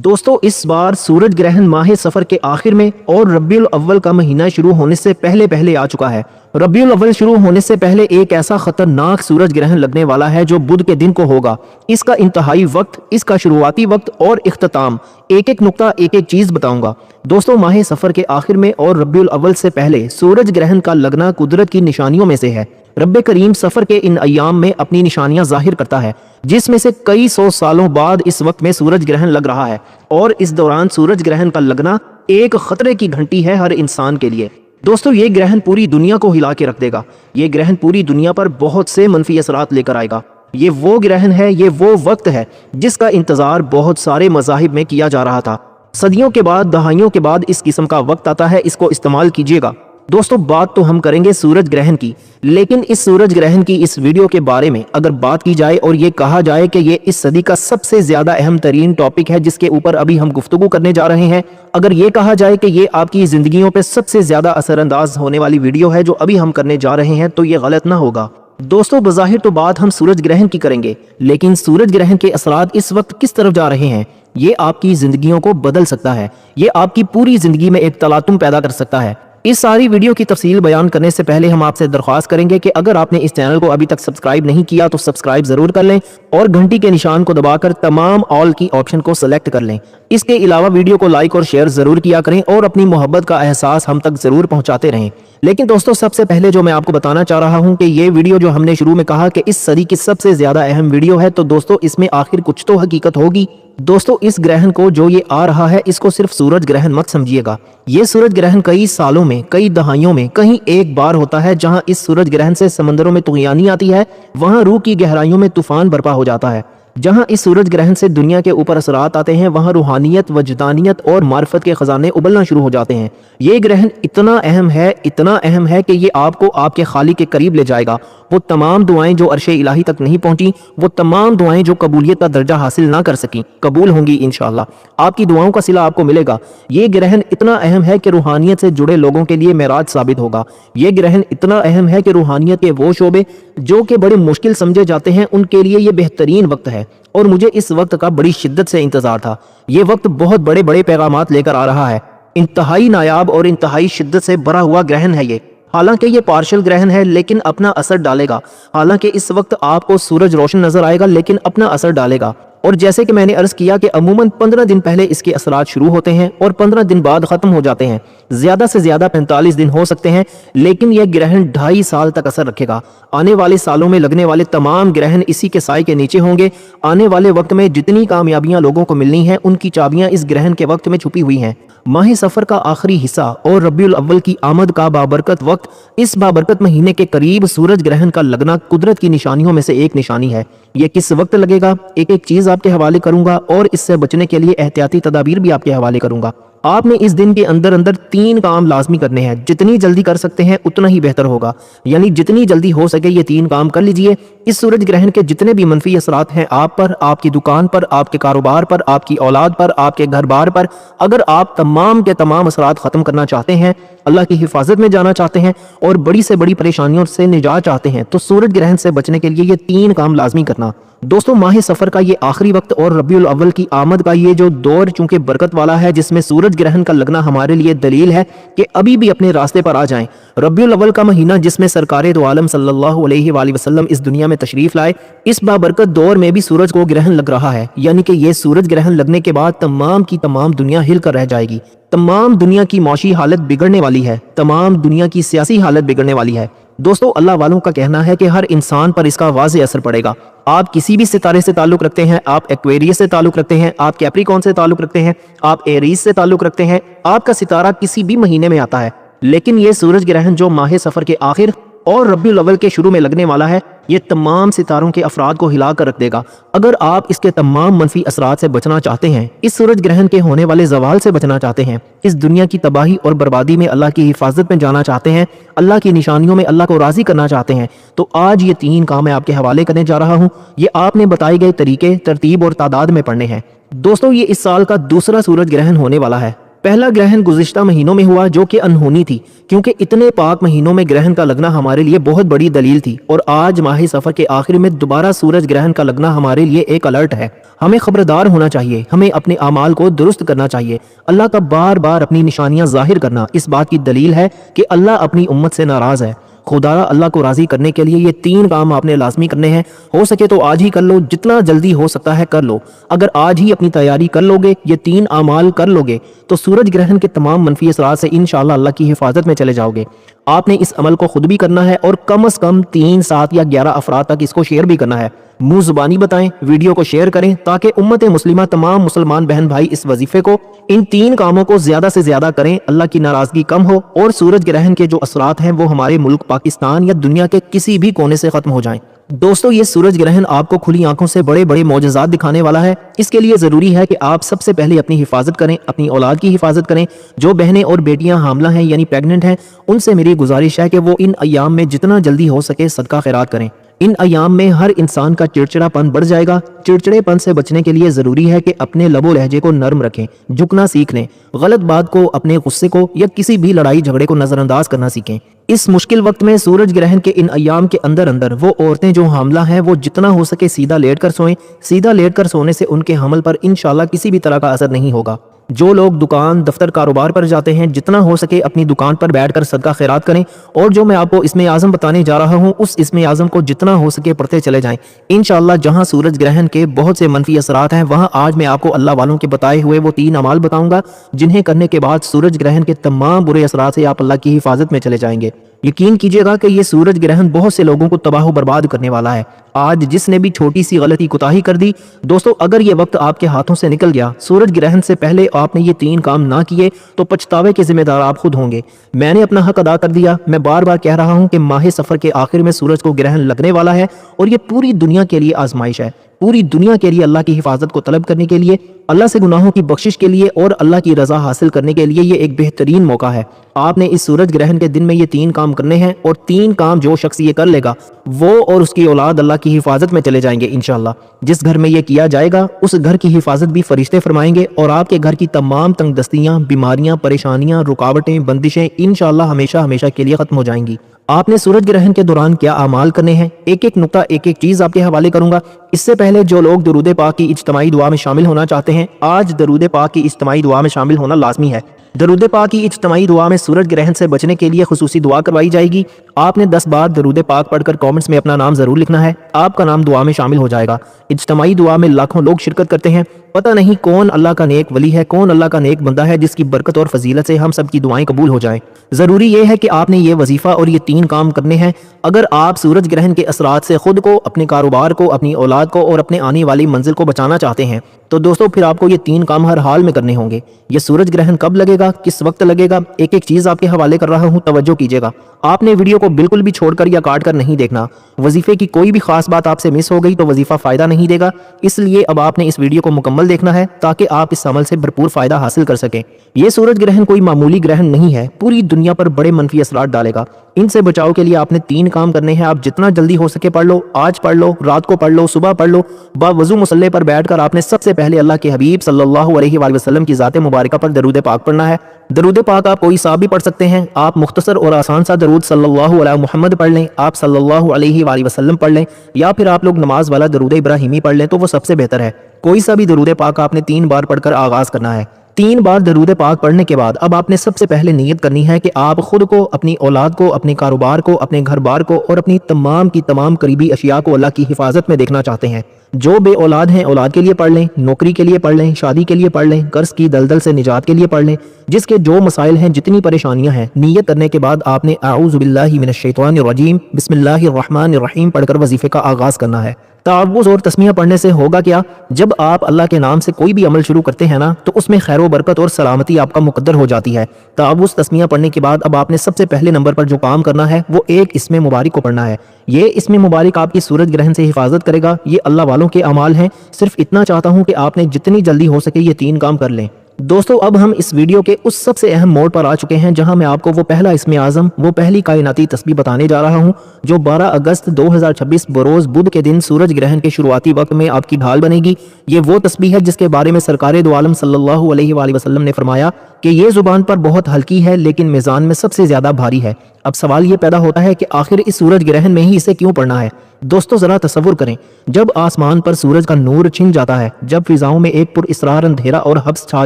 दोस्तों इस बार सूरज ग्रहण माह सफर के आखिर में और रबीउल अव्वल का महीना शुरू होने से पहले आ चुका है। रबीउल अव्वल शुरू होने से पहले एक ऐसा खतरनाक सूरज ग्रहण लगने वाला है जो बुध के दिन को होगा। इसका इंतहाई वक्त, इसका शुरुआती वक्त और इख्तिताम, एक एक नुक्ता, एक एक चीज बताऊंगा। दोस्तों माह सफर के आखिर में और रबीउल अव्वल से पहले सूरज ग्रहण का लगना कुदरत की निशानियों में से है। रब्बे करीम सफर के इन अय्याम में अपनी निशानियां जाहिर करता है, जिसमें से कई सौ सालों बाद इस वक्त में सूरज ग्रहण लग रहा है। और इस दौरान सूरज ग्रहण का लगना एक खतरे की घंटी है हर इंसान के लिए। दोस्तों ये ग्रहण पूरी दुनिया को हिला के रख देगा। ये ग्रहण पूरी दुनिया पर बहुत से मनफी असरात लेकर आएगा। ये वो ग्रहण है, ये वो वक्त है जिसका इंतजार बहुत सारे मज़ाहिब में किया जा रहा था। सदियों के बाद, दहाइयों के बाद इस किस्म का वक्त आता है, इसको इस्तेमाल कीजिएगा। दोस्तों बात तो हम करेंगे सूरज ग्रहण की, लेकिन इस सूरज ग्रहण की इस वीडियो के बारे में अगर बात की जाए और ये कहा जाए कि ये इस सदी का सबसे ज्यादा अहम तरीन टॉपिक है जिसके ऊपर अभी हम गुफ्तगू करने जा रहे हैं, अगर ये कहा जाए कि ये आपकी जिंदगियों पे सबसे ज्यादा असरअंदाज होने वाली वीडियो है जो अभी हम करने जा रहे हैं, तो ये गलत ना होगा। दोस्तों बज़ाहिर तो बात हम सूरज ग्रहण की करेंगे, लेकिन सूरज ग्रहण के असरात इस वक्त किस तरफ जा रहे हैं, ये आपकी जिंदगियों को बदल सकता है। ये आपकी पूरी जिंदगी में एक तलातुम पैदा कर सकता है। इस सारी वीडियो की तफसील बयान करने से पहले हम आपसे दरख्वास्त करेंगे कि अगर आपने इस चैनल को अभी तक सब्सक्राइब नहीं किया तो सब्सक्राइब जरूर कर लें और घंटी के निशान को दबाकर तमाम ऑल की ऑप्शन को सेलेक्ट कर लें। इसके अलावा वीडियो को लाइक और शेयर जरूर किया करें और अपनी मोहब्बत का एहसास हम तक जरूर पहुंचाते रहें। लेकिन दोस्तों सबसे पहले जो मैं आपको बताना चाह रहा हूं कि ये वीडियो जो हमने शुरू में कहा कि इस सदी की सबसे ज्यादा अहम वीडियो है, तो दोस्तों इसमें आखिर कुछ तो हकीकत होगी। दोस्तों इस ग्रहण को जो ये आ रहा है इसको सिर्फ सूरज ग्रहण मत समझिएगा। ये सूरज ग्रहण कई सालों में, कई दहाइयों में कहीं एक बार होता है। जहां इस सूरज ग्रहण से समंदरों में तुग़यानी आती है, वहां रूह की गहराइयों में तूफान बर्पा हो जाता है। जहां इस सूरज ग्रहण से दुनिया के ऊपर असरात आते हैं, वहां रूहानियत, वजदानियत और मार्फत के खजाने उबलना शुरू हो जाते हैं। ये ग्रहण इतना अहम है, इतना अहम है कि ये आपको आपके खालिक के करीब ले जाएगा। वो तमाम दुआएं जो अर्शे इलाही तक नहीं पहुंची, वो तमाम दुआएं जो कबूलियत का दर्जा हासिल ना कर सकी, कबूल होंगी इंशाअल्लाह। आपकी दुआओं का सिला आपको मिलेगा। ये ग्रहण इतना अहम है कि रूहानियत से जुड़े लोगों के लिए मेराज साबित होगा। ये ग्रहण इतना अहम है कि रूहानियत के वो शोबे जो कि बड़े मुश्किल समझे जाते हैं, उनके लिए ये बेहतरीन वक्त है। और मुझे इस वक्त का बड़ी शिद्दत से इंतजार था। ये वक्त बहुत बड़े बड़े पैगामात लेकर आ रहा है। इंतहाई नायाब और इंतहाई शिद्दत से भरा हुआ ग्रहण है ये। हालांकि ये पार्शल ग्रहण है लेकिन अपना असर डालेगा। हालांकि इस वक्त आपको सूरज रोशन नजर आएगा लेकिन अपना असर डालेगा। और जैसे कि मैंने अर्ज किया कि अमूमन 15 दिन पहले इसके असरात शुरू होते हैं और 15 दिन बाद खत्म हो जाते हैं। ज्यादा से ज्यादा 45 दिन हो सकते हैं, लेकिन यह ग्रहण 2.5 साल तक असर रखेगा। आने वाले सालों में लगने वाले तमाम ग्रहण इसी के साए के नीचे होंगे। आने वाले वक्त में जितनी कामयाबियां लोगों को मिलनी है, उनकी चाबियां इस ग्रहण के वक्त में छुपी हुई हैं। माह सफर का आखिरी हिस्सा और रबीउल अव्वल की आमद का बाबरकत वक्त, इस बाबरकत महीने के करीब सूरज ग्रहण का लगना कुदरत की निशानियों में से एक निशानी है। यह किस वक्त लगेगा, एक एक चीज आपके हवाले करूंगा और इससे बचने के लिए एहतियाती तदाबीर भी आपके हवाले करूंगा। आपने इस दिन के अंदर अंदर 3 काम लाजमी करने हैं। जितनी जल्दी कर सकते हैं उतना ही बेहतर होगा, यानी जितनी जल्दी हो सके ये 3 काम कर लीजिए। इस सूरज ग्रहण के जितने भी मनफी असरात हैं आप पर, आपकी दुकान पर, आपके कारोबार पर, आपकी औलाद पर, आपके घर बार पर, अगर आप तमाम के तमाम असरात खत्म करना चाहते हैं, अल्लाह की हिफाजत में जाना चाहते हैं और बड़ी से बड़ी परेशानियों से निजात चाहते हैं, तो सूरज ग्रहण से बचने के लिए ये 3 काम लाजमी करना। दोस्तों माह सफर का ये आखिरी वक्त और रबीउल अव्वल की आमद का ये जो दौर चूंकि बरकत वाला है, जिसमें सूरज ग्रहण का लगना हमारे लिए दलील है कि अभी भी अपने रास्ते पर आ जाएं। रबीउल अव्वल का महीना जिसमें सरकारे दो आलम सल्लल्लाहु अलैहि वसल्लम इस दुनिया में तशरीफ लाए, इस बाबरकत दौर में भी सूरज को ग्रहण लग रहा है। यानी कि ये सूरज ग्रहण लगने के बाद तमाम की तमाम दुनिया हिल कर रह जाएगी। तमाम दुनिया की मौशी हालत बिगड़ने वाली है, तमाम दुनिया की सियासी हालत बिगड़ने वाली है। दोस्तों अल्लाह वालों का कहना है कि हर इंसान पर इसका वाज़े असर पड़ेगा। आप किसी भी सितारे से ताल्लुक रखते हैं, आप एक्वेरियस से ताल्लुक रखते हैं, आप कैप्रिकॉन से ताल्लुक रखते हैं, आप एरीज से ताल्लुक रखते हैं, आपका सितारा किसी भी महीने में आता है, लेकिन ये सूरज ग्रहण जो माह सफर के आखिर और रबीउल अव्वल के शुरू में लगने वाला है, ये तमाम सितारों के अफराद को हिला कर रख देगा। अगर आप इसके तमाम मनफी असरात से बचना चाहते हैं, इस सूरज ग्रहण के होने वाले जवाल से बचना चाहते हैं, इस दुनिया की तबाही और बर्बादी में अल्लाह की हिफाजत में जाना चाहते हैं, अल्लाह की निशानियों में अल्लाह को राजी करना चाहते हैं, तो आज ये 3 काम मैं आपके हवाले करने जा रहा हूँ। ये आपने बताए गए तरीके, तरतीब और तादाद में पढ़ने हैं। दोस्तों ये इस साल का दूसरा सूरज ग्रहण होने वाला है। पहला ग्रहण गुज़िश्ता महीनों में हुआ जो कि अनहोनी थी, क्योंकि इतने पाक महीनों में ग्रहण का लगना हमारे लिए बहुत बड़ी दलील थी। और आज माह सफर के आखिर में दोबारा सूरज ग्रहण का लगना हमारे लिए एक अलर्ट है। ہمیں خبردار ہونا چاہیے، ہمیں اپنے اعمال کو درست کرنا چاہیے۔ اللہ کا بار بار اپنی نشانیاں ظاہر کرنا اس بات کی دلیل ہے کہ اللہ اپنی امت سے ناراض ہے۔ خدا اللہ کو راضی کرنے کے لیے یہ 3 کام آپ نے لازمی کرنے ہیں۔ ہو سکے تو آج ہی کر لو، جتنا جلدی ہو سکتا ہے کر لو۔ اگر آج ہی اپنی تیاری کر لو گے، یہ 3 اعمال کر لو گے، تو سورج گرہن کے تمام منفی اثرات سے انشاءاللہ اللہ کی حفاظت میں چلے جاؤ گے۔ آپ نے اس عمل کو خود بھی کرنا ہے اور کم از کم 3، 7 یا 11 افراد تک اس کو شیئر بھی کرنا ہے۔ منہ زبانی بتائیں، ویڈیو کو شیئر کریں تاکہ امت مسلمہ تمام مسلمان بہن بھائی اس وظیفے کو، ان 3 کاموں کو زیادہ سے زیادہ کریں، اللہ کی ناراضگی کم ہو اور سورج گرہن کے جو اثرات ہیں وہ ہمارے ملک پاکستان یا دنیا کے کسی بھی کونے سے ختم ہو جائیں۔ دوستو، یہ سورج گرہن آپ کو کھلی آنکھوں سے بڑے بڑے معجزات دکھانے والا ہے۔ اس کے لیے ضروری ہے کہ آپ سب سے پہلے اپنی حفاظت کریں، اپنی اولاد کی حفاظت کریں۔ جو بہنیں اور بیٹیاں حاملہ ہیں یعنی پیگننٹ ہیں، ان سے میری گزارش ہے کہ وہ ان ایام میں جتنا جلدی ہو سکے صدقہ خیرات کریں۔ ان ایام میں ہر انسان کا چڑچڑا پن بڑھ جائے گا۔ چڑچڑے پن سے بچنے کے لیے ضروری ہے کہ اپنے لب و لہجے کو نرم رکھیں، جھکنا سیکھ لیں، غلط بات کو، اپنے غصے کو یا کسی بھی لڑائی جھگڑے کو نظر انداز کرنا سیکھیں۔ اس مشکل وقت میں سورج گرہن کے ان ایام کے اندر وہ عورتیں جو حاملہ ہیں وہ جتنا ہو سکے سیدھا لیٹ کر سوئیں۔ سیدھا لیٹ کر سونے سے ان کے حمل پر انشاءاللہ کسی بھی طرح کا اثر نہیں ہوگا۔ جو لوگ دکان، دفتر، کاروبار پر جاتے ہیں، جتنا ہو سکے اپنی دکان پر بیٹھ کر صدقہ خیرات کریں، اور جو میں آپ کو اسم اعظم بتانے جا رہا ہوں اس اسم اعظم کو جتنا ہو سکے پڑھتے چلے جائیں۔ انشاءاللہ جہاں سورج گرہن کے بہت سے منفی اثرات ہیں، وہاں آج میں آپ کو اللہ والوں کے بتائے ہوئے وہ 3 اعمال بتاؤں گا جنہیں کرنے کے بعد سورج گرہن کے تمام برے اثرات سے آپ اللہ کی حفاظت میں چلے جائیں گے۔ یقین کیجئے گا کہ یہ سورج گرہن بہت سے لوگوں کو تباہ و برباد کرنے والا ہے۔ آج جس نے بھی چھوٹی سی غلطی کوتاہی کر دی، دوستو اگر یہ وقت آپ کے ہاتھوں سے نکل گیا، سورج گرہن سے پہلے آپ نے یہ 3 کام نہ کیے، تو پچھتاوے کے ذمہ دار آپ خود ہوں گے۔ میں نے اپنا حق ادا کر دیا۔ میں بار بار کہہ رہا ہوں کہ ماہ سفر کے آخر میں سورج کو گرہن لگنے والا ہے اور یہ پوری دنیا کے لیے آزمائش ہے۔ پوری دنیا کے لیے اللہ کی حفاظت کو طلب کرنے کے لیے، اللہ سے گناہوں کی بخشش کے لیے اور اللہ کی رضا حاصل کرنے کے لیے یہ ایک بہترین موقع ہے۔ آپ نے اس سورج گرہن کے دن میں یہ 3 کام کرنے ہیں، اور 3 کام جو شخص یہ کر لے گا وہ اور اس کی اولاد اللہ کی حفاظت میں چلے جائیں گے انشاءاللہ۔ جس گھر میں یہ کیا جائے گا اس گھر کی حفاظت بھی فرشتے فرمائیں گے، اور آپ کے گھر کی تمام تنگ دستیاں، بیماریاں، پریشانیاں، رکاوٹیں، بندشیں انشاءاللہ ہمیشہ ہمیشہ کے لیے ختم ہو جائیں گی۔ آپ نے سورج گرہن کے دوران کیا اعمال کرنے ہیں، ایک ایک نقطہ، ایک ایک چیز آپ کے حوالے کروں گا۔ اس سے پہلے جو لوگ درود پاک کی اجتماعی دعا میں شامل ہونا چاہتے ہیں، آج درود پاک کی اجتماعی دعا میں شامل ہونا لازمی ہے۔ درود پاک کی اجتماعی دعا میں سورج گرہن سے بچنے کے لیے خصوصی دعا کروائی جائے گی۔ آپ نے 10 بار درود پاک پڑھ کر کامنٹس میں اپنا نام ضرور لکھنا ہے، آپ کا نام دعا میں شامل ہو جائے گا۔ اجتماعی دعا میں لاکھوں لوگ شرکت کرتے ہیں، پتہ نہیں کون اللہ کا نیک ولی ہے، کون اللہ کا نیک بندہ ہے جس کی برکت اور فضیلت سے ہم سب کی دعائیں قبول ہو جائیں۔ ضروری یہ ہے کہ آپ نے یہ وظیفہ اور یہ 3 کام کرنے ہیں۔ اگر آپ سورج گرہن کے اثرات سے خود کو، اپنے کاروبار کو، اپنی اولاد کو اور اپنے آنے والی منزل کو بچانا چاہتے ہیں تو دوستو پھر آپ کو یہ 3 کام ہر حال میں کرنے ہوں گے۔ یہ سورج گرہن کب لگے گا، کس وقت لگے گا، ایک ایک چیز آپ کے حوالے کر رہا ہوں، توجہ کیجیے گا۔ آپ نے ویڈیو کو بالکل بھی چھوڑ کر یا کاٹ کر نہیں دیکھنا۔ وظیفے کی کوئی بھی خاص بات آپ سے مس ہو گئی تو وظیفہ فائدہ نہیں دے گا، اس لیے اب آپ نے اس ویڈیو کو مکمل دیکھنا ہے تاکہ آپ اس عمل سے بھرپور فائدہ حاصل کر سکیں۔ یہ سورج گرہن کوئی معمولی گرہن نہیں ہے، پوری دنیا پر بڑے منفی اثرات ڈالے گا۔ ان سے بچاؤ کے لیے آپ نے 3 کام کرنے ہیں۔ آپ جتنا جلدی ہو سکے پڑھ لو، آج پڑھ لو، رات کو پڑھ لو، صبح پڑھ لو۔ باوضو مصلی پر بیٹھ کر آپ نے سب سے پہلے اللہ کے حبیب صلی اللہ علیہ وآلہ وسلم کی ذات مبارکہ پر درود پاک پڑھنا ہے۔ درود پاک آپ کوئی سا بھی پڑھ سکتے ہیں، آپ مختصر اور آسان سا درود صلی اللہ علیہ محمد پڑھ لیں، آپ صلی اللہ علیہ وآلہ وسلم پڑھ لیں، یا پھر آپ لوگ نماز والا درود ابراہیمی پڑھ لیں تو وہ سب سے بہتر ہے۔ کوئی سا بھی درود پاک آپ نے 3 بار پڑھ کر آغاز کرنا ہے۔ 3 بار درود پاک پڑھنے کے بعد اب آپ نے سب سے پہلے نیت کرنی ہے کہ آپ خود کو، اپنی اولاد کو، اپنے کاروبار کو، اپنے گھر بار کو اور اپنی تمام کی تمام قریبی اشیاء کو اللہ کی حفاظت میں دیکھنا چاہتے ہیں۔ جو بے اولاد ہیں اولاد کے لیے پڑھ لیں، نوکری کے لیے پڑھ لیں، شادی کے لیے پڑھ لیں، قرض کی دلدل سے نجات کے لیے پڑھ لیں، جس کے جو مسائل ہیں، جتنی پریشانیاں ہیں، نیت کرنے کے بعد آپ نے اعوذ باللہ من الشیطان الرجیم بسم اللہ الرحمن الرحیم پڑھ کر وظیفے کا آغاز کرنا ہے۔ تعوذ اور تسمیہ پڑھنے سے ہوگا کیا؟ جب آپ اللہ کے نام سے کوئی بھی عمل شروع کرتے ہیں نا تو اس میں خیر و برکت اور سلامتی آپ کا مقدر ہو جاتی ہے۔ تعوذ تسمیہ پڑھنے کے بعد اب آپ نے سب سے پہلے نمبر پر جو کام کرنا ہے وہ ایک اسم مبارک کو پڑھنا ہے۔ یہ اسم مبارک آپ کی سورج گرہن سے حفاظت کرے گا۔ یہ اللہ والوں کے اعمال ہیں۔ صرف اتنا چاہتا ہوں کہ آپ نے جتنی جلدی ہو سکے یہ 3 کام کر لیں۔ دوستو اب ہم اس ویڈیو کے اس سب سے اہم موڑ پر آ چکے ہیں جہاں میں آپ کو وہ پہلا اسم اعظم، وہ پہلی کائناتی تسبیح بتانے جا رہا ہوں جو 12 اگست 2026 بروز بدھ کے دن سورج گرہن کے شروعاتی وقت میں آپ کی ڈھال بنے گی۔ یہ وہ تسبیح ہے جس کے بارے میں سرکار دو عالم صلی اللہ علیہ وآلہ وسلم نے فرمایا کہ یہ زبان پر بہت ہلکی ہے لیکن میزان میں سب سے زیادہ بھاری ہے۔ اب سوال یہ پیدا ہوتا ہے کہ آخر اس سورج گرہن میں ہی اسے کیوں پڑھنا ہے؟ दोस्तों ज़रा तसव्वुर करें, जब आसमान पर सूरज का नूर छिन जाता है, जब फिजाओं में एक पुरअसरार अंधेरा और हब्स छा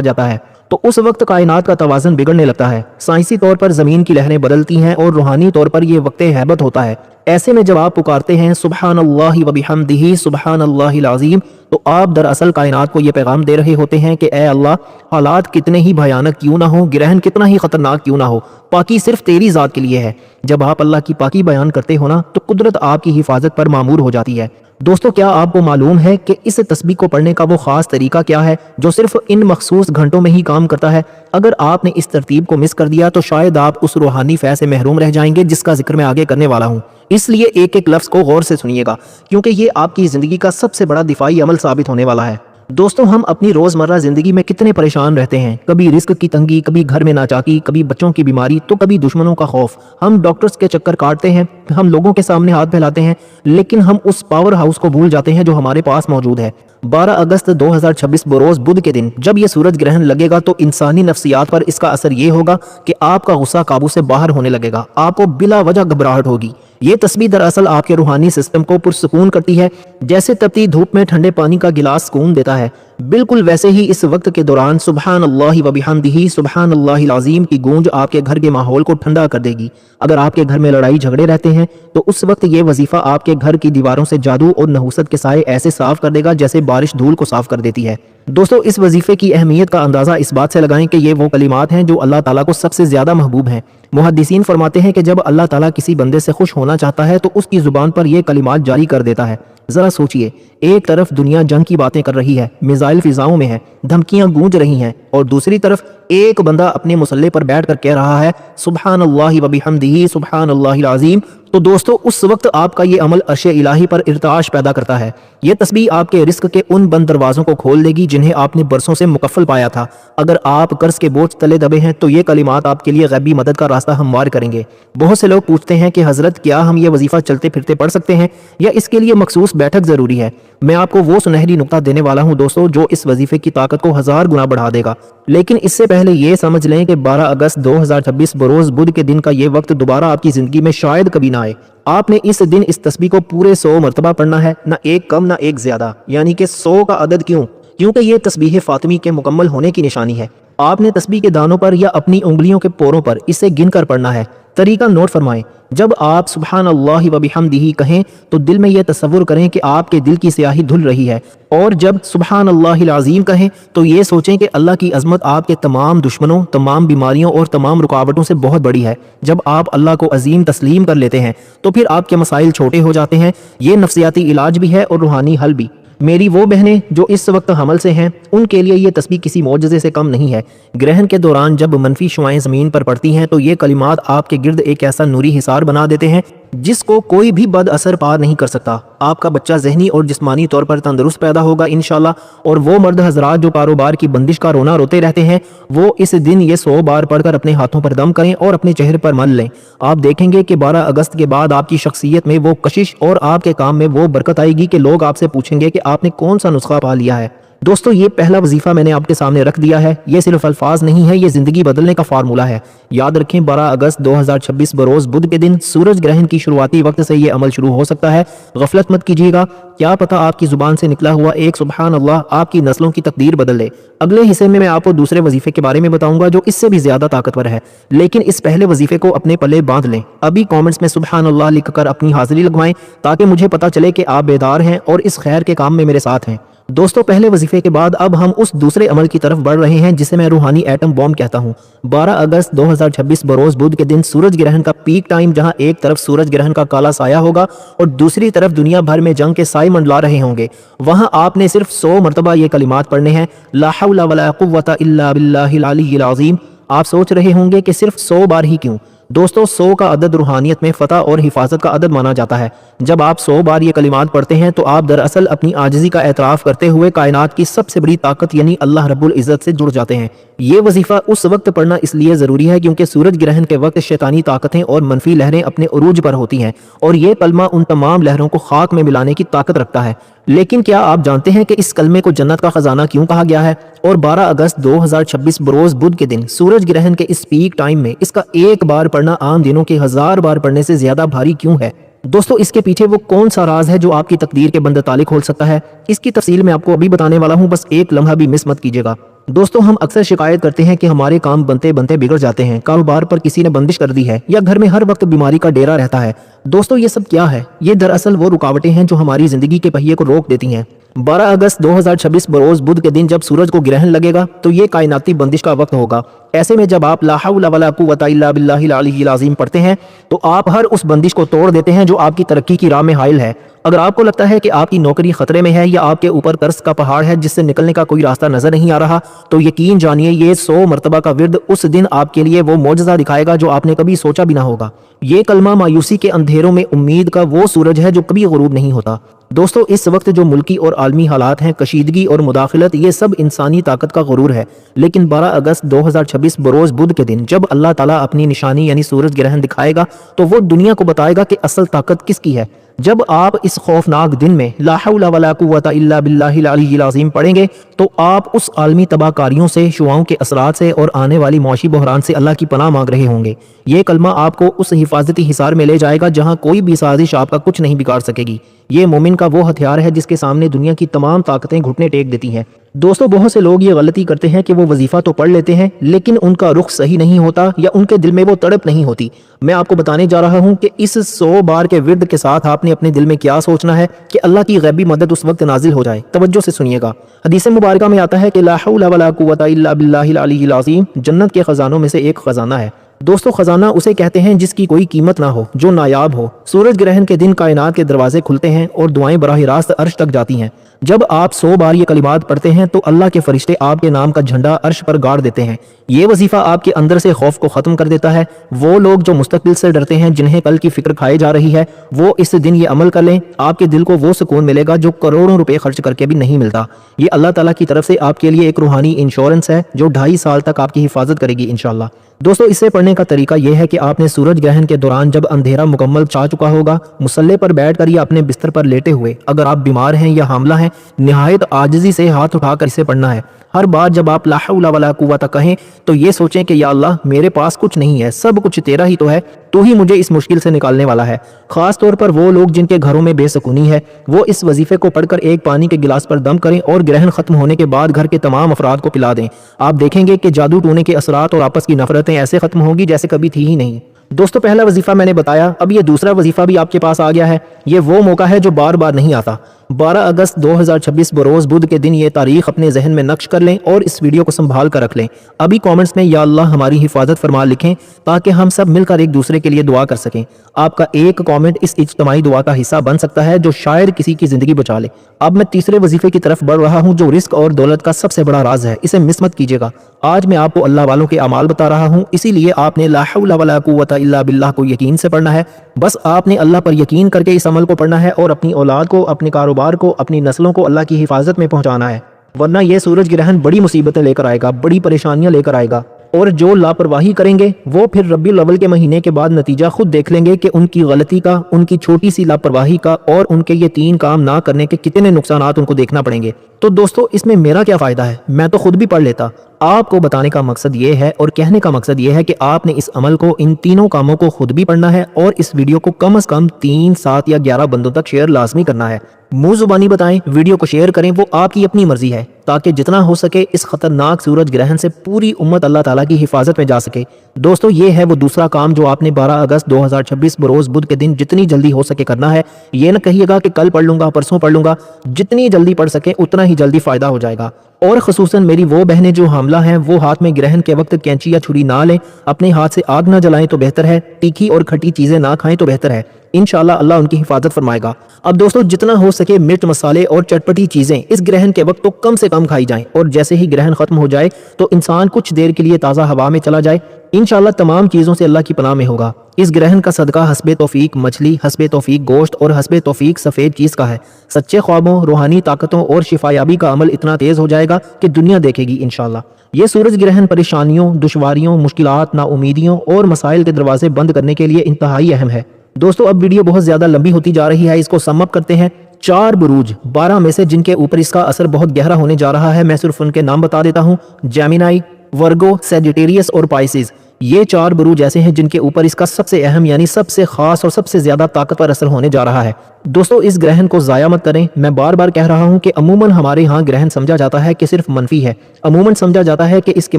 जाता है, तो उस वक्त कायनात का तवाज़ुन बिगड़ने लगता है। साइंसी तौर पर ज़मीन की लहरें बदलती हैं और रूहानी तौर पर यह वक्त हैबत होता है। ऐसे में जब आप पुकारते हैं सुब्हानल्लाहि व बिहम्दिही सुब्हानल्लाहिल अज़ीम, तो आप दरअसल कायनात को ये पैगाम दे रहे होते हैं कि ए अल्लाह, हालात कितने ही भयानक क्यों ना हो, ग्रहण कितना ही खतरनाक क्यों ना हो, पाकी सिर्फ तेरी ज़ात के लिए है। जब आप अल्लाह की पाकी बयान करते हो ना, तो कुदरत आपकी हिफाजत पर मामूर हो जाती है। दोस्तों, क्या आपको मालूम है कि इस तस्बीह को पढ़ने का वो खास तरीका क्या है जो सिर्फ इन मखसूस घंटों में ही काम करता है? अगर आपने इस तरतीब को मिस कर दिया तो शायद आप उस रूहानी फैज़ से महरूम रह जाएंगे जिसका जिक्र मैं आगे करने वाला हूँ। इसलिए एक एक लफ्ज़ को गौर से सुनिएगा, क्योंकि ये आपकी ज़िंदगी का सबसे बड़ा दिफाई अमल साबित होने वाला है। दोस्तों, हम अपनी रोज़मर्रा ज़िंदगी में कितने परेशान रहते हैं, कभी रिस्क की तंगी, कभी घर में नाचाकी, कभी बच्चों की बीमारी, तो कभी दुश्मनों का खौफ। हम डॉक्टर्स के चक्कर काटते हैं, हम लोगों के सामने हाथ फैलाते हैं, लेकिन हम उस पावर हाउस को भूल जाते हैं जो हमारे पास मौजूद है। 12 अगस्त 2026 बरोज़ बुध के दिन जब ये सूरज ग्रहण लगेगा तो इंसानी नफ्सियात पर इसका असर ये होगा कि आपका गुस्सा काबू से बाहर होने लगेगा, आपको बिला वजह घबराहट होगी। ये तस्बीह दरअसल आपके रूहानी सिस्टम को पुरसुकून करती है, जैसे तपती धूप में ठंडे पानी का गिलास सुकून देता है। बिल्कुल वैसे ही इस वक्त के दौरान सुब्हानल्लाहि व बिहम्दिही सुब्हानल्लाहिल अज़ीम की गूंज आपके घर के माहौल को ठंडा कर देगी। अगर आपके घर में लड़ाई झगड़े रहते हैं तो उस वक्त ये वजीफा आपके घर की दीवारों से जादू और नहुसत के साए ऐसे साफ कर देगा जैसे बारिश धूल को साफ कर देती है। दोस्तों, इस वजीफे की अहमियत का अंदाज़ा इस बात से लगाएं कि ये वो कलिमात हैं जो अल्लाह ताला को सबसे ज़्यादा महबूब हैं। मुहद्दिसीन फरमाते हैं कि जब अल्लाह ताला किसी बंदे से खुश होना चाहता है तो उसकी ज़ुबान पर ये कलिमात जारी कर देता है। ज़रा सोचिए, एक तरफ दुनिया जंग की बातें कर रही है, मिसाइल फिजाओं में है, धमकियां गूंज रही हैं, और दूसरी तरफ एक बंदा अपने मुसल्ले पर बैठ कर कह रहा है सुब्हानल्लाहि व बिहम्दिही सुब्हानल्लाहिल अज़ीम। तो दोस्तों, उस वक्त आपका ये अमल अर्श इलाही पर इर्ताश पैदा करता है। ये तस्बीह आपके रिस्क के उन बंद दरवाज़ों को खोल देगी जिन्हें आपने बरसों से मुकफ्फल पाया था। अगर आप कर्ज के बोझ तले दबे हैं तो ये कलिमात आपके लिए गैबी मदद का रास्ता हमवार करेंगे। बहुत से लोग पूछते हैं कि हज़रत, क्या हम ये वजीफ़ा चलते फिरते पढ़ सकते हैं या इसके लिए मखसूस बैठक ज़रूरी है? मैं आपको वो सुनहरी नुक्ता देने वाला हूँ दोस्तों, जो इस वजीफे की ताकत को 1000 गुना बढ़ा देगा। लेकिन इससे पहले ये समझ लें कि 12 अगस्त 2026 बरोज़ बुध के दिन का ये वक्त दोबारा आपकी ज़िंदगी में शायद कभी ना आए। आपने इस दिन इस तस्बीह को पूरे 100 मरतबा पढ़ना है, ना एक कम ना एक ज़्यादा, यानी कि 100 का अदद। क्यों? क्योंकि ये तस्बीह फातिमी के मुकम्मल होने की निशानी है। आपने तस्बीह के दानों पर या अपनी उंगलियों के पोरों पर इसे गिन कर पढ़ना है। तरीका नोट फरमाएं। जब आप सुब्हानल्लाहि व बिहम्दिही कहें तो दिल में यह तसव्वुर करें कि आपके दिल की स्याही धुल रही है, और जब सुब्हानल्लाहिल अज़ीम कहें तो ये सोचें कि अल्लाह की अज़मत आपके तमाम दुश्मनों, तमाम बीमारियों और तमाम रुकावटों से बहुत बड़ी है। जब आप अल्लाह को अज़ीम तस्लीम कर लेते हैं तो फिर आपके मसाइल छोटे हो जाते हैं। ये नफ्सियाती इलाज भी है और रूहानी हल भी। मेरी वो बहनें जो इस वक्त हमल से हैं, उनके लिए ये तस्बीह किसी मौजज़े से कम नहीं है। ग्रहण के दौरान जब मनफी शुआएं ज़मीन पर पड़ती हैं तो ये कलिमात आपके गिर्द एक ऐसा नूरी हिसार बना देते हैं जिसको कोई भी बद असर पार नहीं कर सकता। आपका बच्चा ज़हनी और जिस्मानी तौर पर तंदुरुस्त पैदा होगा इंशाल्लाह, और वो मर्द हजरात जो कारोबार की बंदिश का रोना रोते रहते हैं, वो इस दिन ये 100 बार पढ़कर अपने हाथों पर दम करें और अपने चेहरे पर मल लें। आप देखेंगे कि 12 अगस्त के बाद आपकी शख्सियत में वो कशिश और आपके काम में वो बरकत आएगी कि लोग आपसे पूछेंगे कि आपने कौन सा नुस्खा पा लिया है। दोस्तों, ये पहला वजीफा मैंने आपके सामने रख दिया है। ये सिर्फ अल्फाज नहीं है, ये ज़िंदगी बदलने का फार्मूला है। याद रखें, 12 अगस्त 2026 बरोज़ बुध के दिन सूरज ग्रहण की शुरुआती वक्त से ये अमल शुरू हो सकता है। गफलत मत कीजिएगा, क्या पता आपकी ज़ुबान से निकला हुआ एक सुबहान अल्लाह आपकी नस्लों की तकदीर बदल दे। अगले हिस्से में मैं आपको दूसरे वजीफे के बारे में बताऊंगा जो इससे भी ज़्यादा ताकतवर है, लेकिन इस पहले वजीफे को अपने पल्ले बांध लें। अभी कॉमेंट्स में सुबहान अल्लाह लिख कर अपनी हाजिरी लगवाएं ताकि मुझे पता चले कि आप बेदार हैं और इस खैर के काम में मेरे साथ हैं। दोस्तों, पहले वजीफे के बाद अब हम उस दूसरे अमल की तरफ बढ़ रहे हैं जिसे मैं रूहानी एटम बॉम्ब कहता हूँ। 12 अगस्त 2026 बरोज़ बुध के दिन सूरज ग्रहण का पीक टाइम, जहां एक तरफ सूरज ग्रहण का काला साया होगा और दूसरी तरफ दुनिया भर में जंग के साए मंडला रहे होंगे, वहां आपने सिर्फ 100 मरतबा ये कलिमात पढ़ने हैं, ला हौला वला कुव्वता इल्ला बिल्लाहिल अलिय्यिल अज़ीम। आप सोच रहे होंगे कि सिर्फ 100 बार ही क्यों? दोस्तों, 100 का अदद रूहानियत में फ़तह और हिफाजत का अदद माना जाता है। जब आप 100 बार ये कलिमात पढ़ते हैं तो आप दरअसल अपनी आजिज़ी का एतराफ़ करते हुए कायनात की सबसे बड़ी ताकत यानी अल्लाह रब्बुल इज़्ज़त से जुड़ जाते हैं। ये वजीफ़ा उस वक्त पढ़ना इसलिए ज़रूरी है क्योंकि सूरज ग्रहण के वक्त शैतानी ताकतें और मनफी लहरें अपने उरूज पर होती हैं, और ये कलमा उन तमाम लहरों को खाक में मिलाने की ताकत रखता है। लेकिन क्या आप जानते हैं कि इस कलमे को जन्नत का खजाना क्यों कहा गया है? और 12 अगस्त 2026 बरोज़ बुध के दिन सूरज ग्रहण के इस पीक टाइम में इसका एक बार पढ़ना आम दिनों के 1000 बार पढ़ने से ज्यादा भारी क्यों है? दोस्तों इसके पीछे वो कौन सा राज है जो आपकी तकदीर के बंद ताले खोल सकता है, इसकी तफसील मैं आपको अभी बताने वाला हूँ, बस एक लम्हा भी मिस मत कीजिएगा। दोस्तों हम अक्सर शिकायत करते हैं कि हमारे काम बनते बनते बिगड़ जाते हैं, कारोबार पर किसी ने बंदिश कर दी है या घर में हर वक्त बीमारी का डेरा रहता है। दोस्तों ये सब क्या है? ये दरअसल वो रुकावटें हैं जो हमारी जिंदगी के पहिए को रोक देती हैं। 12 अगस्त 2026 बरोज बुध के दिन जब सूरज को ग्रहण लगेगा तो ये कायनाती बंदिश का वक्त होगा। ऐसे में जब आप ला हौला वला कुव्वता इल्ला बिल्लाहिल अलिय्यिल अज़ीम पढ़ते हैं तो आप हर उस बंदिश को तोड़ देते हैं जो आपकी तरक्की की राह में हाइल है। अगर आपको लगता है कि आपकी नौकरी खतरे में है या आपके ऊपर कर्ज का पहाड़ है जिससे निकलने का कोई रास्ता नजर नहीं आ रहा, तो यकीन जानिए ये 100 मरतबा का विर्द उस दिन आपके लिए वो मौजज़ा दिखाएगा जो आपने कभी सोचा भी ना होगा। ये कलमा मायूसी के अंधेरों में उम्मीद का वो सूरज है जो कभी गुरूब नहीं होता। दोस्तों इस वक्त जो मुल्की और आलमी हालात हैं, कशीदगी और मुदाखलत, ये सब इंसानी ताकत का गुरूर है। लेकिन 12 अगस्त 2026 बरोज बुध के दिन जब अल्लाह ताला अपनी निशानी यानी सूरज ग्रहण दिखाएगा तो वो दुनिया को बताएगा कि असल ताकत किसकी है। जब आप इस खौफनाक दिन में ला हौला वला कुव्वता इल्ला बिल्लाहिल अलिय्यिल अज़ीम पढ़ेंगे तो आप उस आलमी तबाहकारियों से, शुआओं के असरात से और आने वाली मौशी बहरान से अल्लाह की पनाह मांग रहे होंगे। ये कलमा आपको उस हिफाजती हिसार में ले जाएगा जहां कोई भी साजिश आपका कुछ नहीं बिगाड़ सकेगी। ये मोमिन का वो हथियार है जिसके सामने दुनिया की तमाम ताकतें घुटने टेक देती हैं। दोस्तों बहुत से लोग ये गलती करते हैं कि वो वजीफा तो पढ़ लेते हैं लेकिन उनका रुख सही नहीं होता या उनके दिल में वो तड़प नहीं होती। मैं आपको बताने जा रहा हूँ कि इस 100 बार के विर्द के साथ आपने अपने दिल में क्या सोचना है कि अल्लाह की गैबी मदद उस वक्त नाजिल हो जाए। तवज्जो से सुनिएगा। हदीस मुबारका में आता है कि ला हौला वला कुव्वता इल्ला बिल्लाहिल अलिय्यिल अज़ीम जन्नत के खजानों में से एक खजाना है। दोस्तों खजाना उसे कहते हैं जिसकी कोई कीमत ना हो, जो नायाब हो। सूरज ग्रहण के दिन कायनात के दरवाजे खुलते हैं और दुआएं बराह रास्त अर्श तक जाती हैं। जब आप 100 बार ये कलिमात पढ़ते हैं तो अल्लाह के फरिश्ते आपके नाम का झंडा अर्श पर गाड़ देते हैं। ये वजीफा आपके अंदर से खौफ को खत्म कर देता है। वो लोग जो मुस्तकबिल से डरते हैं, जिन्हें कल की फिक्र खाई जा रही है, वो इस दिन ये अमल कर लें। आपके दिल को वो सुकून मिलेगा जो करोड़ों रुपए खर्च करके भी नहीं मिलता। ये अल्लाह ताला की तरफ से आपके लिए एक रूहानी इंश्योरेंस है जो 2.5 साल तक आपकी हिफाजत करेगी इंशाअल्लाह। दोस्तों इससे पढ़ने का तरीका यह है कि आपने सूरज ग्रहण के दौरान जब अंधेरा मुकम्मल छा चुका होगा, मुसल्ले पर बैठकर या अपने बिस्तर पर लेटे हुए, अगर आप बीमार हैं या हामला हैं, निहायत आजिज़ी से हाथ उठाकर इसे पढ़ना है। हर बार जब आप ला हौला वला कुव्वता कहें तो ये सोचें कि या अल्लाह मेरे पास कुछ नहीं है, सब कुछ तेरा ही तो है, तू ही मुझे इस मुश्किल से निकालने वाला है। खास तौर पर वो लोग जिनके घरों में बेसुकूनी है, वो इस वजीफे को पढ़कर एक पानी के गिलास पर दम करें और ग्रहण खत्म होने के बाद घर के तमाम अफराद को पिला दें। आप देखेंगे कि जादू टूने के असरात और आपस की नफरतें ऐसे खत्म होंगी जैसे कभी थी ही नहीं। दोस्तों पहला वजीफा मैंने बताया, अब ये दूसरा वजीफा भी आपके पास आ गया है। ये वो मौका है जो बार बार नहीं आता। 12 अगस्त 2026 बरोज बुध के दिन ये तारीख अपने जहन में नक्श कर लें और इस वीडियो को संभाल कर रख लें। अभी कमेंट्स में या अल्लाह हमारी हिफाजत फरमा लिखें ताकि हम सब मिलकर एक दूसरे के लिए दुआ कर सकें। आपका एक कमेंट इस इज्तिमाई दुआ का हिस्सा बन सकता है जो शायद किसी की जिंदगी बचा ले। अब मैं तीसरे वजीफे की तरफ बढ़ रहा हूँ जो रिस्क और दौलत का सबसे बड़ा राज है, इसे मिस मत कीजिएगा। आज मैं आपको अल्लाह वालों के अमाल बता रहा हूँ, इसीलिए आपने ला हौला वला कुव्वता इल्ला बिल्लाह को यकीन से पढ़ना है। बस आपने अल्लाह पर यकीन करके इस अमल को पढ़ना है और अपनी औलाद को, अपने कारोबार को, अपनी नस्लों को अल्लाह की हिफाजत में पहुंचाना है। वरना यह सूरज ग्रहण बड़ी मुसीबतें लेकर आएगा, बड़ी परेशानियां लेकर आएगा। और जो लापरवाही करेंगे वो फिर रबीउल अव्वल के महीने के बाद नतीजा खुद देख लेंगे कि उनकी गलती का, उनकी छोटी सी लापरवाही का और उनके ये 3 काम ना करने के कितने नुकसानात उनको देखना पड़ेंगे। तो दोस्तों इसमें मेरा क्या फ़ायदा है, मैं तो खुद भी पढ़ लेता। आपको बताने का मकसद ये है और कहने का मकसद ये है कि आपने इस अमल को, इन तीनों कामों को खुद भी पढ़ना है और इस वीडियो को कम से कम 3, 7 या 11 बंदों तक शेयर लाजमी करना है। मुंह जुबानी बताएं, वीडियो को शेयर करें, वो आपकी अपनी मर्जी है, ताकि जितना हो सके इस खतरनाक सूरज ग्रहण से पूरी उम्मत अल्लाह ताला की हिफाजत में जा सके। दोस्तों ये है वो दूसरा काम जो आपने 12 अगस्त 2026 बरोज बुध के दिन जितनी जल्दी हो सके करना है। ये न कहिएगा कि कल पढ़ लूंगा, परसों पढ़ लूंगा, जितनी जल्दी पढ़ सके उतना ही जल्दी फायदा हो जाएगा। और खसूसन मेरी वो बहनें जो हामला हैं, वो हाथ में ग्रहण के वक्त कैंची या छुरी ना लें, अपने हाथ से आग ना जलाएं तो बेहतर है, तीखी और खट्टी चीजें ना खाएं तो बेहतर है। इंशाअल्लाह अल्लाह उनकी हिफाजत फरमाएगा। अब दोस्तों जितना हो सके मिर्च मसाले और चटपटी चीजें इस ग्रहण के वक्त तो कम से कम खाई जाएं और जैसे ही ग्रहण खत्म हो जाए तो इंसान कुछ देर के लिए ताज़ा हवा में चला जाए। इंशाअल्लाह तमाम चीज़ों से अल्लाह की पनाह में होगा। इस ग्रहण का सदका हस्बे तौफीक मछली, हस्बे तौफीक गोश्त और हस्बे तौफीक सफ़ेद चीज़ का है। सच्चे ख्वाबों, रूहानी ताकतों और शिफायाबी का अमल इतना तेज़ हो जाएगा कि दुनिया देखेगी इंशाअल्लाह। ये सूरज ग्रहण परेशानियों, दुश्वारियों, मुश्किलात, नाउमीदियों और मसाइल के दरवाजे बंद करने के लिए इंतहाई अहम है। दोस्तों अब वीडियो बहुत ज़्यादा लंबी होती जा रही है, इसको सम अप करते हैं। 4 बुरूज 12 में से जिनके ऊपर इसका असर बहुत गहरा होने जा रहा है, मैं सिर्फ उनके नाम बता देता हूँ। जेमिनाई, वर्गो, सैजिटेरियस और पाइसिस। یہ 4 بروج ایسے ہیں جن کے اوپر اس کا سب سے اہم یعنی سب سے خاص اور سب سے زیادہ طاقتور اثر ہونے جا رہا ہے۔ دوستو اس گرہن کو ضائع مت کریں۔ میں بار بار کہہ رہا ہوں کہ عموماً ہمارے ہاں گرہن سمجھا جاتا ہے کہ صرف منفی ہے، عموماً سمجھا جاتا ہے کہ اس کے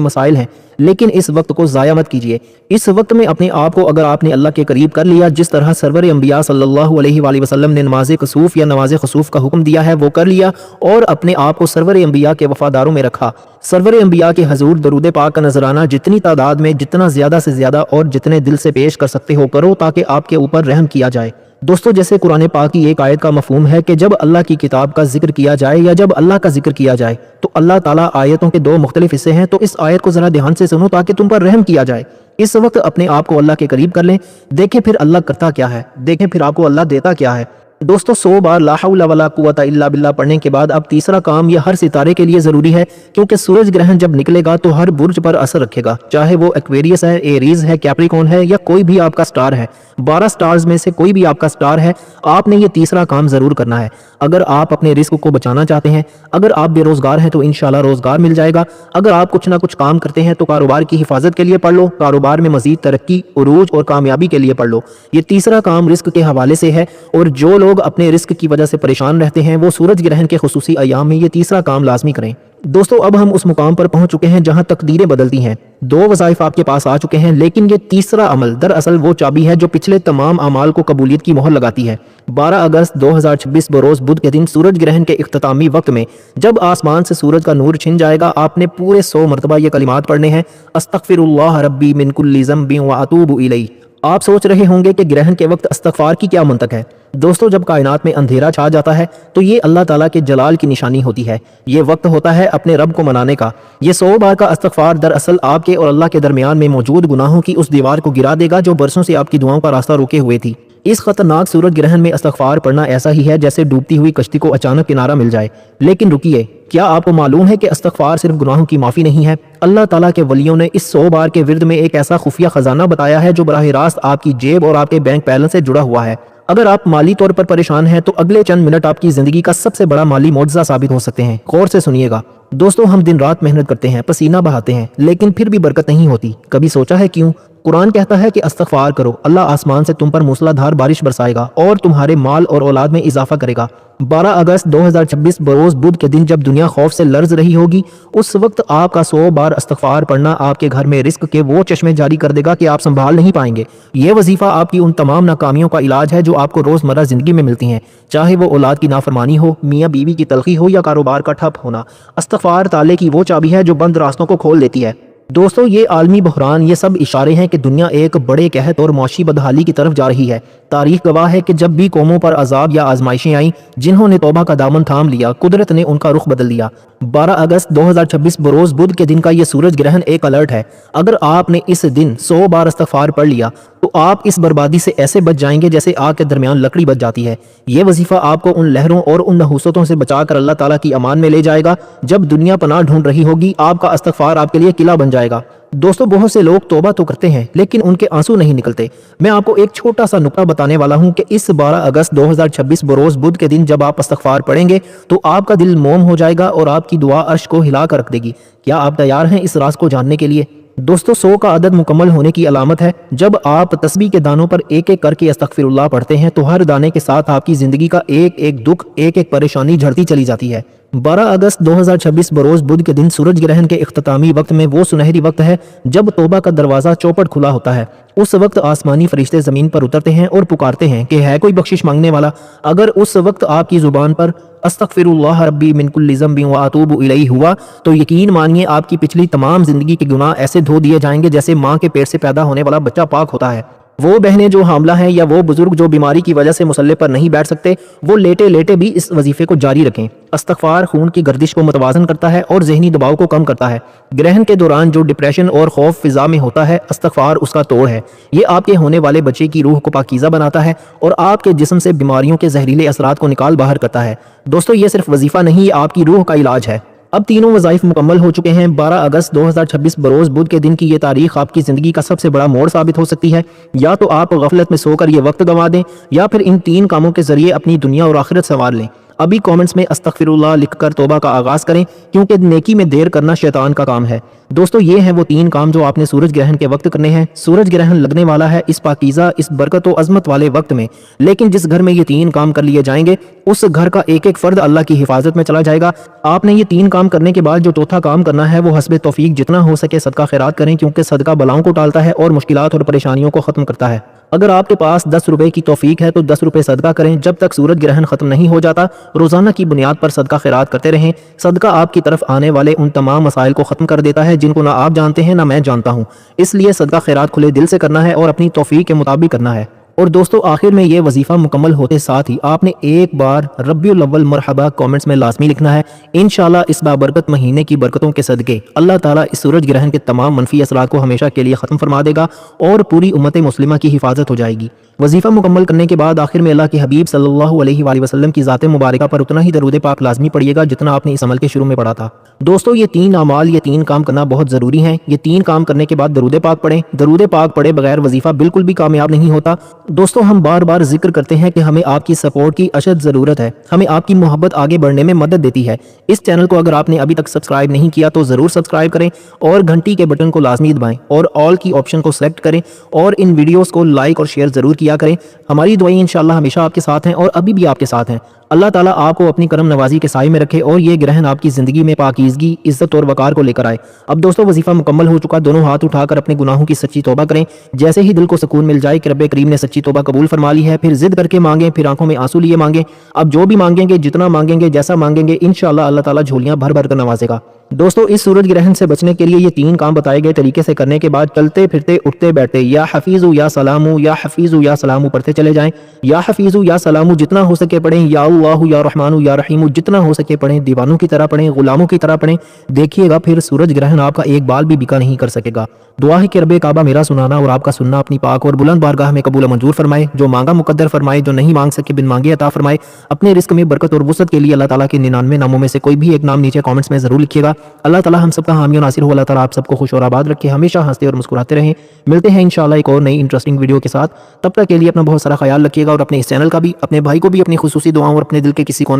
مسائل ہیں، لیکن اس وقت کو ضائع مت کیجیے۔ اس وقت میں اپنے آپ کو اگر آپ نے اللہ کے قریب کر لیا، جس طرح سرور انبیاء صلی اللہ علیہ وآلہ وسلم نے نماز کسوف یا نماز خسوف کا حکم دیا ہے وہ کر لیا اور اپنے آپ کو سرور انبیاء کے وفاداروں میں رکھا، سرور انبیاء کے حضور درود پاک کا نذرانہ جتنی تعداد میں جتنا زیادہ سے زیادہ اور جتنے دل سے پیش کر سکتے ہو کرو تاکہ آپ کے اوپر رحم کیا جائے۔ دوستو جیسے قرآن پاک کی ایک آیت کا مفہوم ہے کہ جب اللہ کی کتاب کا ذکر کیا جائے یا جب اللہ کا ذکر کیا جائے تو اللہ تعالیٰ آیتوں کے 2 مختلف حصے ہیں، تو اس آیت کو ذرا دھیان سے سنو تاکہ تم پر رحم کیا جائے۔ اس وقت اپنے آپ کو اللہ کے قریب کر لیں، دیکھیں پھر اللہ کرتا کیا ہے، دیکھیں پھر آپ کو اللہ دیتا کیا ہے۔ دوستو 100 بار لا حول ولا قوت الا باللہ پڑھنے کے بعد اب تیسرا کام یہ ہر ستارے کے لیے ضروری ہے، کیونکہ سورج گرہن جب نکلے گا تو ہر برج پر اثر رکھے گا، چاہے وہ ایکویریس ہے، ایریز ہے، کیپریکون ہے یا کوئی بھی آپ کا سٹار ہے، 12 سٹارز میں سے کوئی بھی آپ کا سٹار ہے، آپ نے یہ تیسرا کام ضرور کرنا ہے۔ اگر آپ اپنے رزق کو بچانا چاہتے ہیں، اگر آپ بے روزگار ہیں تو انشاءاللہ روزگار مل جائے گا، اگر آپ کچھ نہ کچھ کام کرتے ہیں تو کاروبار کی حفاظت کے لیے پڑھ لو، کاروبار میں مزید ترقی، عروج اور کامیابی کے لیے پڑھ لو۔ یہ تیسرا کام رزق کے حوالے سے ہے، اور جو لوگ اپنے رزق کی وجہ سے پریشان رہتے ہیں وہ سورج گرہن کے خصوصی ایام میں یہ تیسرا کام لازمی کریں۔ دوستو اب ہم اس مقام پر پہنچ چکے ہیں جہاں تقدیریں بدلتی ہیں، 2 وظائف آپ کے پاس آ چکے ہیں، لیکن یہ تیسرا عمل دراصل وہ چابی ہے جو پچھلے تمام اعمال کو قبولیت کی مہر لگاتی ہے۔ 12 اگست 2026 بروز بدھ کے دن سورج گرہن کے اختتامی وقت میں جب آسمان سے سورج کا نور چھن جائے گا، آپ نے پورے 100 مرتبہ یہ کلمات پڑھنے ہیں، استغفر اللہ ربی من کل ذنب واتوب الیہ۔ آپ سوچ رہے ہوں گے کہ گرہن کے وقت استغفار کی کیا منطق ہے؟ دوستو جب کائنات میں اندھیرا چھا جاتا ہے تو یہ اللہ تعالیٰ کے جلال کی نشانی ہوتی ہے، یہ وقت ہوتا ہے اپنے رب کو منانے کا۔ یہ 100 بار کا استغفار دراصل آپ کے اور اللہ کے درمیان میں موجود گناہوں کی اس دیوار کو گرا دے گا جو برسوں سے آپ کی دعاؤں کا راستہ روکے ہوئے تھی۔ اس خطرناک سورج گرہن میں استغفار پڑھنا ایسا ہی ہے جیسے ڈوبتی ہوئی کشتی کو اچانک کنارہ مل جائے۔ لیکن رکیے، کیا آپ کو معلوم ہے کہ استغفار صرف گناہوں کی معافی نہیں ہے؟ اللہ تعالیٰ کے ولیوں نے اس 100 بار کے ورد میں ایک ایسا خفیہ خزانہ بتایا ہے جو براہ راست آپ کی جیب اور آپ کے بینک بیلنس سے جڑا ہوا ہے۔ اگر آپ مالی طور پر پریشان ہیں تو اگلے چند منٹ آپ کی زندگی کا سب سے بڑا مالی معجزہ ثابت ہو سکتے ہیں۔ غور سے سنیے گا دوستو، ہم دن رات محنت کرتے ہیں، پسینہ بہاتے ہیں، لیکن پھر بھی برکت نہیں ہوتی۔ کبھی سوچا ہے کیوں؟ قرآن کہتا ہے کہ استغفار کرو، اللہ آسمان سے تم پر موسلا دھار بارش برسائے گا اور تمہارے مال اور اولاد میں اضافہ کرے گا۔ 12 اگست 2026 بروز بدھ کے دن جب دنیا خوف سے لرز رہی ہوگی، اس وقت آپ کا 100 بار استغفار پڑھنا آپ کے گھر میں رزق کے وہ چشمے جاری کر دے گا کہ آپ سنبھال نہیں پائیں گے۔ یہ وظیفہ آپ کی ان تمام ناکامیوں کا علاج ہے جو آپ کو روزمرہ زندگی میں ملتی ہیں، چاہے وہ اولاد کی نافرمانی ہو، میاں بیوی کی تلخی ہو یا کاروبار کا ٹھپ ہونا۔ استغفار تالے کی وہ چابی ہے جو بند راستوں کو کھول دیتی ہے۔ دوستو یہ عالمی بحران، یہ سب اشارے ہیں کہ دنیا ایک بڑے قحط اور معاشی بدحالی کی طرف جا رہی ہے۔ تاریخ گواہ ہے کہ جب بھی قوموں پر عذاب یا آزمائشیں آئیں، جنہوں نے توبہ کا دامن تھام لیا، قدرت نے ان کا رخ بدل دیا۔ 12 اگست 2026 بروز بدھ کے دن کا یہ سورج گرہن ایک الرٹ ہے۔ اگر آپ نے اس دن 100 بار استغفار پڑھ لیا تو آپ اس بربادی سے ایسے بچ جائیں گے جیسے آگ کے درمیان لکڑی بچ جاتی ہے۔ یہ وظیفہ آپ کو ان لہروں اور ان نحوستوں سے بچا کر اللہ تعالیٰ کی امان میں لے جائے گا۔ جب دنیا پناہ ڈھونڈ رہی ہوگی، آپ کا استغفار آپ کے لیے قلعہ بن جائے گا۔ دوستو بہت سے لوگ توبہ تو کرتے ہیں لیکن ان کے آنسو نہیں نکلتے۔ میں آپ کو ایک چھوٹا سا نکتہ بتانے والا ہوں کہ اس 12 اگست 2026 بروز بدھ کے دن جب آپ استغفار پڑھیں گے تو آپ کا دل موم ہو جائے گا اور آپ کی دعا عرش کو ہلا کر رکھ دے گی۔ کیا آپ تیار ہیں اس راز کو جاننے کے لیے؟ دوستو 100 کا عدد مکمل ہونے کی علامت ہے۔ جب آپ تسبیح کے دانوں پر ایک ایک کر کے استغفر اللہ پڑھتے ہیں تو ہر دانے کے ساتھ آپ کی زندگی کا ایک ایک دکھ، ایک ایک پریشانی جھڑتی چلی جاتی ہے۔ 12 اگست 2026 بروز بدھ کے دن سورج گرہن کے اختتامی وقت میں وہ سنہری وقت ہے جب توبہ کا دروازہ چوپٹ کھلا ہوتا ہے۔ اس وقت آسمانی فرشتے زمین پر اترتے ہیں اور پکارتے ہیں کہ ہے کوئی بخشش مانگنے والا۔ اگر اس وقت آپ کی زبان پر استغفر اللہ ربی من کل ذنب واتوب الیہ ہوا تو یقین مانیے آپ کی پچھلی تمام زندگی کے گناہ ایسے دھو دیے جائیں گے جیسے ماں کے پیٹ سے پیدا ہونے والا بچہ پاک ہوتا ہے۔ وہ بہنیں جو حاملہ ہیں یا وہ بزرگ جو بیماری کی وجہ سے مصلے پر نہیں بیٹھ سکتے، وہ لیٹے لیٹے بھی اس وظیفے کو جاری رکھیں۔ استغفار خون کی گردش کو متوازن کرتا ہے اور ذہنی دباؤ کو کم کرتا ہے۔ گرہن کے دوران جو ڈپریشن اور خوف فضا میں ہوتا ہے، استغفار اس کا توڑ ہے۔ یہ آپ کے ہونے والے بچے کی روح کو پاکیزہ بناتا ہے اور آپ کے جسم سے بیماریوں کے زہریلے اثرات کو نکال باہر کرتا ہے۔ دوستو یہ صرف وظیفہ نہیں، یہ آپ کی روح کا علاج ہے۔ اب تینوں وظائف مکمل ہو چکے ہیں۔ 12 اگست 2026 بروز بدھ کے دن کی یہ تاریخ آپ کی زندگی کا سب سے بڑا موڑ ثابت ہو سکتی ہے۔ یا تو آپ غفلت میں سو کر یہ وقت گنوا دیں یا پھر ان 3 کاموں کے ذریعے اپنی دنیا اور آخرت سنوار لیں۔ ابھی کامنٹس میں استغفراللہ لکھ کر توبہ کا آغاز کریں، کیونکہ نیکی میں دیر کرنا شیطان کا کام ہے۔ دوستو یہ ہیں وہ 3 کام جو آپ نے سورج گرہن کے وقت کرنے ہیں۔ سورج گرہن لگنے والا ہے اس پاکیزہ، اس برکت و عظمت والے وقت میں، لیکن جس گھر میں یہ 3 کام کر لیے جائیں گے اس گھر کا ایک ایک فرد اللہ کی حفاظت میں چلا جائے گا۔ آپ نے یہ 3 کام کرنے کے بعد جو چوتھا کام کرنا ہے وہ حسب توفیق جتنا ہو سکے صدقہ خیرات کریں، کیونکہ صدقہ بلاؤں کو ٹالتا ہے اور مشکلات اور پریشانیوں کو ختم کرتا ہے۔ اگر آپ کے پاس 10 روپے کی توفیق ہے تو 10 روپے صدقہ کریں، جب تک سورج گرہن ختم نہیں ہو جاتا۔ روزانہ کی بنیاد پر صدقہ خیرات کرتے رہیں۔ صدقہ آپ کی طرف آنے والے ان تمام مسائل کو ختم کر دیتا ہے جن کو نہ آپ جانتے ہیں نہ میں جانتا ہوں، اس لیے صدقہ خیرات کھلے دل سے کرنا ہے اور اپنی توفیق کے مطابق کرنا ہے۔ اور دوستو آخر میں یہ وظیفہ مکمل ہوتے ساتھ ہی آپ نے ایک بار ربیع الاول مرحبا کامنٹس میں لازمی لکھنا ہے۔ انشاءاللہ اس بابرکت مہینے کی برکتوں کے صدقے اللہ تعالیٰ اس سورج گرہن کے تمام منفی اثرات کو ہمیشہ کے لیے ختم فرما دے گا اور پوری امت مسلمہ کی حفاظت ہو جائے گی۔ وظیفہ مکمل کرنے کے بعد آخر میں اللہ کے حبیب صلی اللہ علیہ وآلہ وسلم کی ذات مبارکہ پر اتنا ہی درود پاک لازمی پڑھیے گا جتنا آپ نے اس عمل کے شروع میں پڑھا تھا۔ دوستو یہ 3 اعمال، یہ 3 کام کرنا بہت ضروری ہیں۔ یہ 3 کام کرنے کے بعد درود پاک پڑھیں۔ درود پاک پڑھے بغیر وظیفہ بالکل بھی کامیاب نہیں ہوتا۔ دوستو ہم بار بار ذکر کرتے ہیں کہ ہمیں آپ کی سپورٹ کی اشد ضرورت ہے، ہمیں آپ کی محبت آگے بڑھنے میں مدد دیتی ہے۔ اس چینل کو اگر آپ نے ابھی تک سبسکرائب نہیں کیا تو ضرور سبسکرائب کریں اور گھنٹی کے بٹن کو لازمی دبائیں اور آل کی آپشن کو سلیکٹ کریں اور ان ویڈیوز کو لائک اور شیئر ضرور کیا کریں۔ ہماری دعائیں انشاءاللہ ہمیشہ آپ کے ساتھ ہیں اور ابھی بھی آپ کے ساتھ ہیں۔ اللہ تعالیٰ آپ کو اپنی کرم نوازی کے سائے میں رکھے اور یہ گرہن آپ کی زندگی میں پاکیزگی، عزت اور وقار کو لے کر آئے۔ اب دوستو وظیفہ مکمل ہو چکا، دونوں ہاتھ اٹھا کر اپنے گناہوں کی سچی توبہ کریں۔ جیسے ہی دل کو سکون مل جائے کہ رب کریم نے سچی توبہ قبول فرما لی ہے، پھر ضد کر کے مانگیں، پھر آنکھوں میں آنسو لیے مانگیں۔ اب جو بھی مانگیں گے، جتنا مانگیں گے، جیسا مانگیں گے، انشاءاللہ اللہ تعالیٰ جھولیاں بھر بھر کر نوازے گا۔ دوستو اس سورج گرہن سے بچنے کے لیے یہ 3 کام بتائے گئے طریقے سے کرنے کے بعد چلتے پھرتے اٹھتے بیٹھتے یا حفیظو یا سلامو یا حفیظو یا سلامو پڑھتے چلے جائیں۔ یا حفیظو یا سلامو جتنا ہو سکے پڑھیں، یا اللہ یا رحمانو یا رحیمو جتنا ہو سکے پڑھیں، دیوانوں کی طرح پڑھیں، غلاموں کی طرح پڑھیں۔ دیکھیے گا پھر سورج گرہن آپ کا ایک بال بھی بکا نہیں کر سکے گا۔ دعا ہے کہ رب کعبہ میرا سنانا اور آپ کا سننا اپنی پاک اور بلند بارگاہ میں قبول و منظور فرمائے، جو مانگا مقدر فرمائے، جو نہیں مانگ سکے بن مانگے عطا فرمائے۔ اپنے رزق میں برکت اور وسعت کے لیے اللہ تعالیٰ کے 99 ناموں میں سے کوئی بھی ایک نام نیچے کامنٹس میں ضرور لکھیے گا۔ اللہ تعالیٰ ہم سب کا حامی و ناصر ہو۔ اللہ تعالیٰ آپ سب کو خوش اور آباد رکھے، ہمیشہ ہنستے اور مسکراتے رہیں۔ ملتے ہیں انشاءاللہ ایک اور نئی انٹرسٹنگ ویڈیو کے ساتھ، تب تک کے لیے اپنا بہت سارا خیال رکھیے گا اور اپنے اس چینل کا بھی، اپنے بھائی کو بھی اپنی خصوصی دعاؤں اور اپنے دل کے کسی کونے